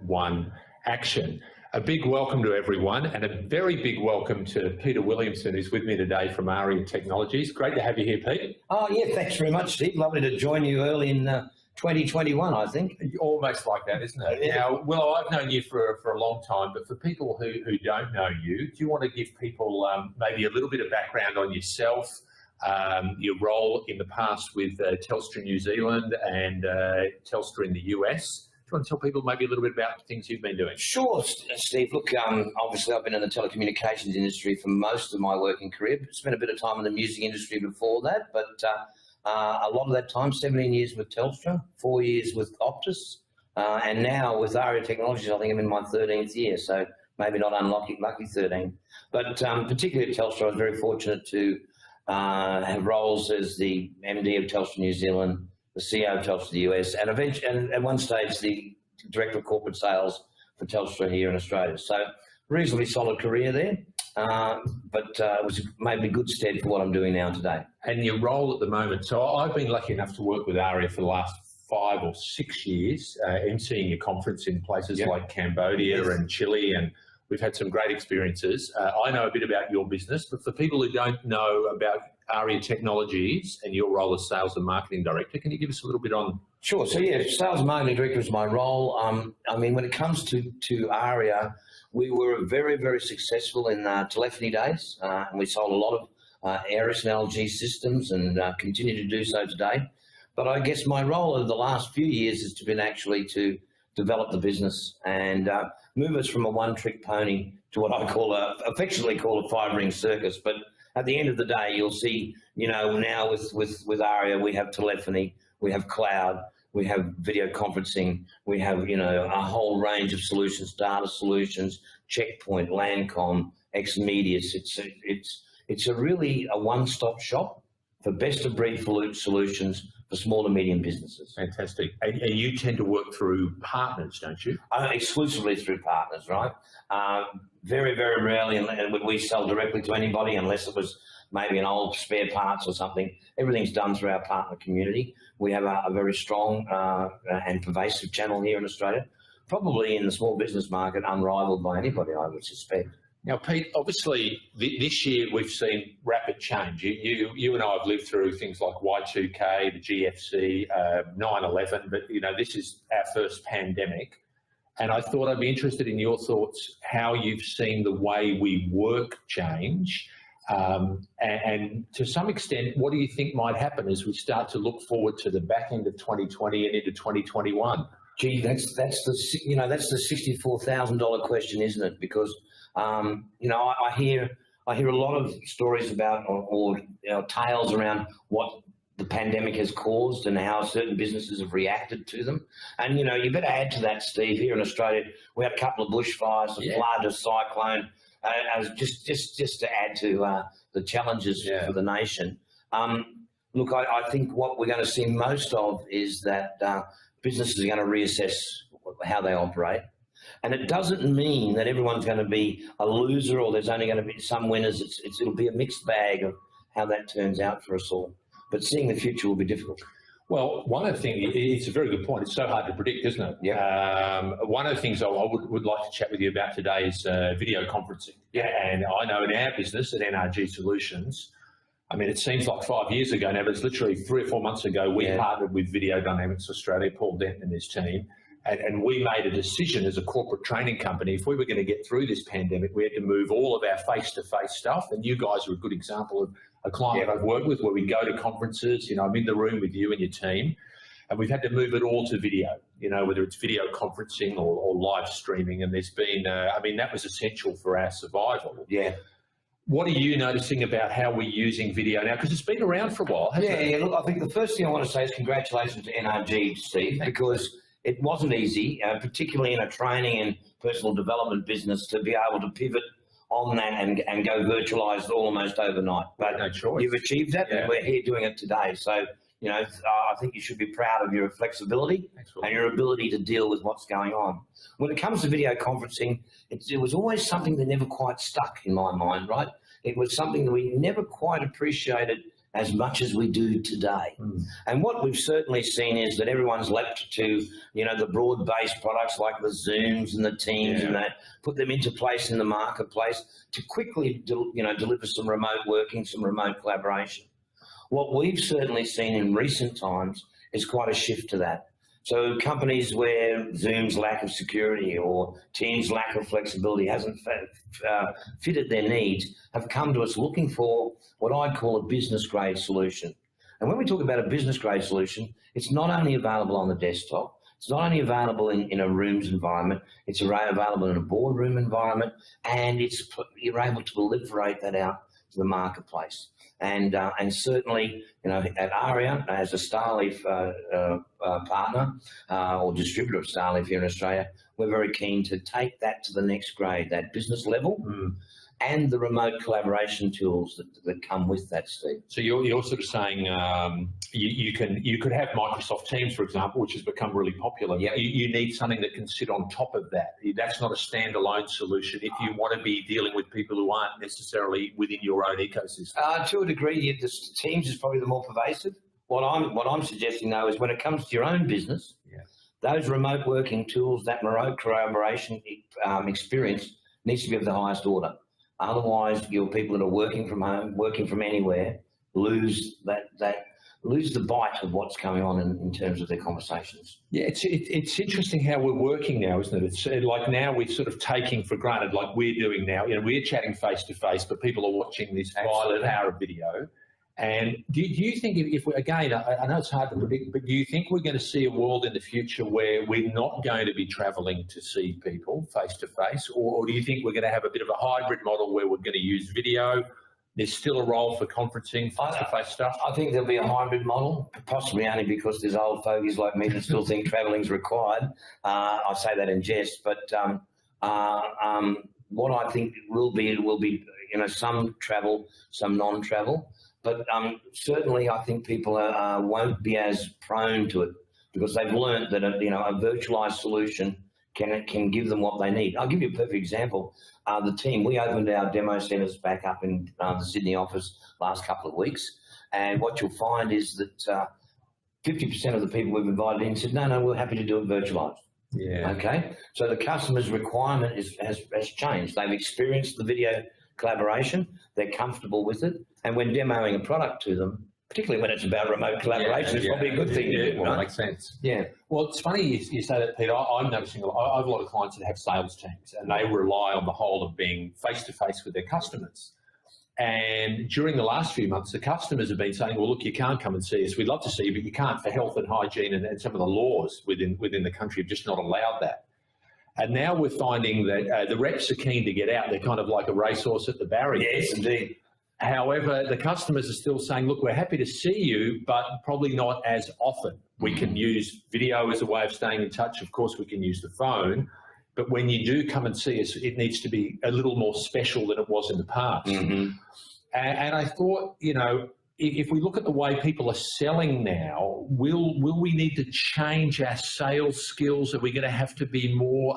1 action. A big welcome to everyone, and a very big welcome to Peter Williamson, who's with me today from Aria Technologies. Great to have you here, Pete. Oh, yeah, thanks very much, Steve. Lovely to join you early in 2021, I think. Almost like that, isn't it? Yeah. Now, well, I've known you for a long time, but for people who don't know you, do you want to give people maybe a little bit of background on yourself, your role in the past with Telstra New Zealand and Telstra in the US? Do you want to tell people maybe a little bit about the things you've been doing? Sure, Steve. Look, obviously I've been in the telecommunications industry for most of my working career. Spent a bit of time in the music industry before that, but a lot of that time, 17 years with Telstra, 4 years with Optus, and now with Aria Technologies, I think I'm in my 13th year, so maybe not lucky 13. But particularly at Telstra, I was very fortunate to have roles as the MD of Telstra New Zealand, the CEO of Telstra the US, and eventually, and at one stage, the Director of Corporate Sales for Telstra here in Australia. So reasonably solid career there, but it was made me good stead for what I'm doing now today. And your role at the moment, so I've been lucky enough to work with Aria for the last 5 or 6 years, emceeing your conference in places like Cambodia and Chile, and we've had some great experiences. I know a bit about your business, but for people who don't know about Aria Technologies and your role as Sales and Marketing Director, can you give us a little bit on? Sure. So yeah, Sales and Marketing Director is my role. I mean, when it comes to Aria, we were very, very successful in telephony days, and we sold a lot of Aeris and LG systems, and continue to do so today. But I guess my role over the last few years has been actually to develop the business and move us from a one-trick pony to what I affectionately call a 5-ring circus. But at the end of the day, you'll see, you know, now with Aria, we have telephony, we have cloud, we have video conferencing, we have, you know, a whole range of solutions, data solutions, Checkpoint, Landcom, X-Medias. It's a really a one-stop shop for best-of-breed solutions for small and medium businesses. Fantastic. And you tend to work through partners, don't you? Exclusively through partners, right? Very, very rarely, and would we sell directly to anybody unless it was maybe an old spare parts or something. Everything's done through our partner community. We have a very strong and pervasive channel here in Australia, probably in the small business market, unrivaled by anybody, I would suspect. Now, Pete, obviously this year we've seen rapid change. You and I have lived through things like Y2K, the GFC, 9/11, but you know, this is our first pandemic. And I thought I'd be interested in your thoughts, how you've seen the way we work change, and to some extent, what do you think might happen as we start to look forward to the back end of 2020 and into 2021? Gee, that's the $64,000 question, isn't it? Because you know, I hear a lot of stories about or you know, tales around what the pandemic has caused and how certain businesses have reacted to them. And, you know, you better add to that, Steve, here in Australia, we had a couple of bushfires, a flood, a cyclone, just to add to the challenges for the nation. Look, I think what we're going to see most of is that businesses are going to reassess how they operate. And it doesn't mean that everyone's going to be a loser or there's only going to be some winners. It'll be a mixed bag of how that turns out for us all. But seeing the future will be difficult. Well, one of the things, it's a very good point. It's so hard to predict, isn't it? Yeah. One of the things I would like to chat with you about today is video conferencing. Yeah. And I know in our business at NRG Solutions, I mean, it seems like 5 years ago now, but it's literally 3 or 4 months ago, we partnered with Video Dynamics Australia, Paul Denton and his team. And we made a decision as a corporate training company, if we were going to get through this pandemic, we had to move all of our face-to-face stuff. And you guys are a good example of a client I've worked with where we go to conferences, you know, I'm in the room with you and your team, and we've had to move it all to video, you know, whether it's video conferencing or live streaming. And there's been, I mean, that was essential for our survival. Yeah. What are you noticing about how we're using video now? Because it's been around for a while, hasn't it? Yeah, look, I think the first thing I want to say is congratulations to NRG, Steve, because it wasn't easy, particularly in a training and personal development business, to be able to pivot on that and go virtualised almost overnight. But no choice. You've achieved that, and we're here doing it today. So, you know, I think you should be proud of your flexibility and your ability to deal with what's going on. When it comes to video conferencing, it was always something that never quite stuck in my mind, right? It was something that we never quite appreciated as much as we do today. And what we've certainly seen is that everyone's leapt to, the broad-based products like the Zooms and the Teams and that, put them into place in the marketplace to quickly, deliver some remote working, some remote collaboration. What we've certainly seen in recent times is quite a shift to that. So companies where Zoom's lack of security or Teams' lack of flexibility hasn't fitted their needs have come to us looking for what I'd call a business-grade solution. And when we talk about a business-grade solution, it's not only available on the desktop, it's not only available in a Rooms environment, it's available in a boardroom environment, and you're able to proliferate that out to the marketplace. And certainly, at Aria, as a Starleaf partner or distributor of Starleaf here in Australia, we're very keen to take that to the next grade, that business level, and the remote collaboration tools that come with that, Steve. So you're sort of saying you could have Microsoft Teams, for example, which has become really popular. Yep. You need something that can sit on top of that. That's not a standalone solution if you want to be dealing with people who aren't necessarily within your own ecosystem. To a degree, Teams is probably the more pervasive. What I'm suggesting though is when it comes to your own business, those remote working tools, that remote collaboration experience needs to be of the highest order. Otherwise, your people that are working from home, working from anywhere, lose the bite of what's going on in terms of their conversations. Yeah, it's interesting how we're working now, isn't it? It's like now we're sort of taking for granted, like we're doing now. We're chatting face to face, but people are watching this via the power of video. And do you think if we, again, I know it's hard to predict, but do you think we're going to see a world in the future where we're not going to be travelling to see people face to face, or do you think we're going to have a bit of a hybrid model where we're going to use video? There's still a role for conferencing, face-to-face stuff. I think there'll be a hybrid model, possibly only because there's old fogies like me that still think travelling's required. I say that in jest, but what I think will be some travel, some non-travel. But certainly, I think people won't be as prone to it because they've learned that a virtualized solution can give them what they need. I'll give you a perfect example. The team, we opened our demo centres back up in the Sydney office last couple of weeks, and what you'll find is that 50% of the people we've invited in said, no, we're happy to do it virtualized. Yeah. Okay. So the customer's requirement has changed. They've experienced the video collaboration, they're comfortable with it, and when demoing a product to them, particularly when it's about remote collaboration, it's probably a good thing to do, right? Makes sense. Yeah. Well, it's funny you say that, Peter. I'm noticing I have a lot of clients that have sales teams, and they rely on the whole of being face-to-face with their customers. And during the last few months, the customers have been saying, well, look, you can't come and see us. We'd love to see you, but you can't for health and hygiene, and some of the laws within the country have just not allowed that. And now we're finding that the reps are keen to get out. They're kind of like a racehorse at the barriers. Yes, indeed. However, the customers are still saying, look, we're happy to see you, but probably not as often. We can use video as a way of staying in touch. Of course, we can use the phone. But when you do come and see us, it needs to be a little more special than it was in the past. And I thought, if we look at the way people are selling now, will we need to change our sales skills? Are we going to have to be more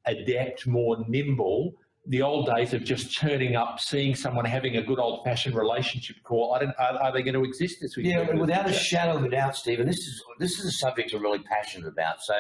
adept, more nimble? The old days of just turning up, seeing someone having a good old-fashioned relationship call, are they going to exist this week? Yeah, without a shadow of a doubt, Stephen, this is a subject I'm really passionate about. So,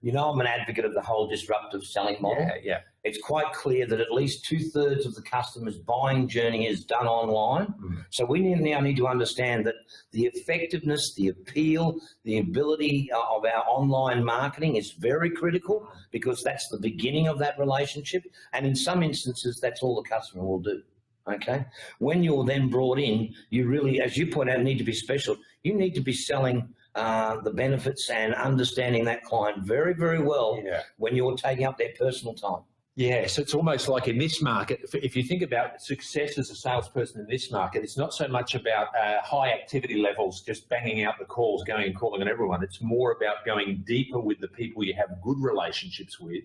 I'm an advocate of the whole disruptive selling model. Yeah. It's quite clear that at least 2/3 of the customer's buying journey is done online. So we now need to understand that the effectiveness, the appeal, the ability of our online marketing is very critical because that's the beginning of that relationship. And in some instances, that's all the customer will do. Okay. When you're then brought in, you really, as you point out, need to be special. You need to be selling the benefits and understanding that client very, very well when you're taking up their personal time. Yeah, so it's almost like in this market, if you think about success as a salesperson in this market, it's not so much about high activity levels, just banging out the calls, going and calling on everyone. It's more about going deeper with the people you have good relationships with,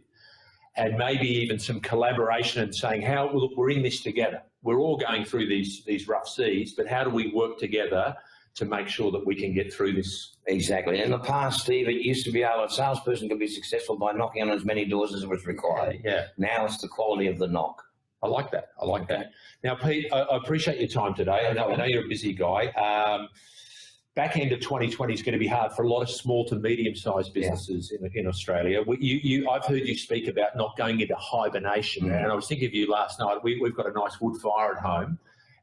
and maybe even some collaboration and saying, look, we're in this together. We're all going through these rough seas, but how do we work together to make sure that we can get through this? Exactly. In the past, Steve, it used to be a salesperson could be successful by knocking on as many doors as was required. Yeah. Now it's the quality of the knock. I like that. I like that. Now, Pete, I appreciate your time today. I know you're a busy guy. Back end of 2020 is going to be hard for a lot of small to medium-sized businesses in Australia. I've heard you speak about not going into hibernation, and I was thinking of you last night. We've got a nice wood fire at home,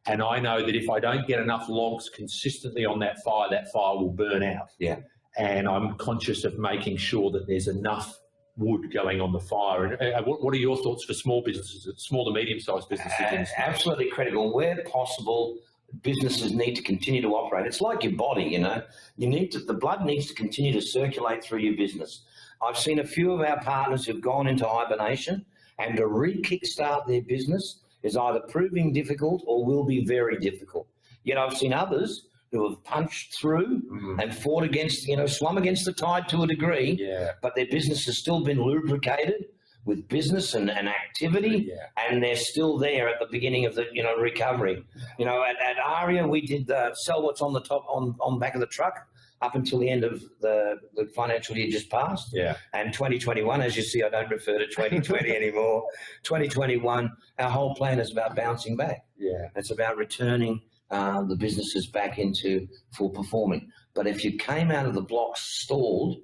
and I know that if I don't get enough logs consistently on that fire will burn out. Yeah. And I'm conscious of making sure that there's enough wood going on the fire. And what are your thoughts for small businesses, small to medium-sized businesses? Absolutely critical. Where possible, businesses need to continue to operate. It's like your body, you know. The blood needs to continue to circulate through your business. I've seen a few of our partners who've gone into hibernation, and to re-kickstart their business is either proving difficult or will be very difficult. Yet I've seen others who have punched through and fought against, swum against the tide to a degree, but their business has still been lubricated with business and activity, and they're still there at the beginning of the, recovery. At Aria, we did sell what's on the top, on back of the truck up until the end of the financial year just passed. And 2021, as you see, I don't refer to 2020 anymore. 2021, our whole plan is about bouncing back. It's about returning the businesses back into full performing. But if you came out of the blocks stalled,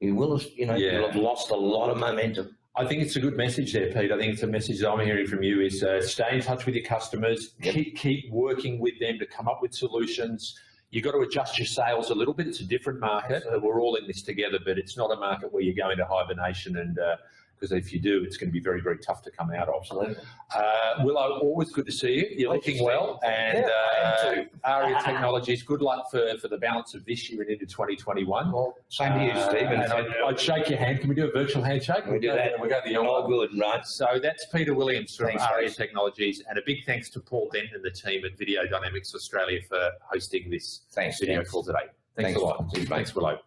you will have, you'll have lost a lot of momentum. I think it's a good message there, Pete. I think it's a message I'm hearing from you is stay in touch with your customers, keep working with them to come up with solutions. You've got to adjust your sales a little bit. It's a different market. We're all in this together, but it's not a market where you go into hibernation, and because if you do, it's going to be very, very tough to come out of. Absolutely. Willow, always good to see you. You're looking well. And Aria Technologies, good luck for the balance of this year and into 2021. Well, same to you, Steve. And I'd shake your hand. Can we do a virtual handshake? We do that. We go the all good, right? So that's Peter Williamson from Aria Technologies, and a big thanks to Paul Dent and the team at Video Dynamics Australia for hosting this video call today. Thanks a lot. Thanks, Willow.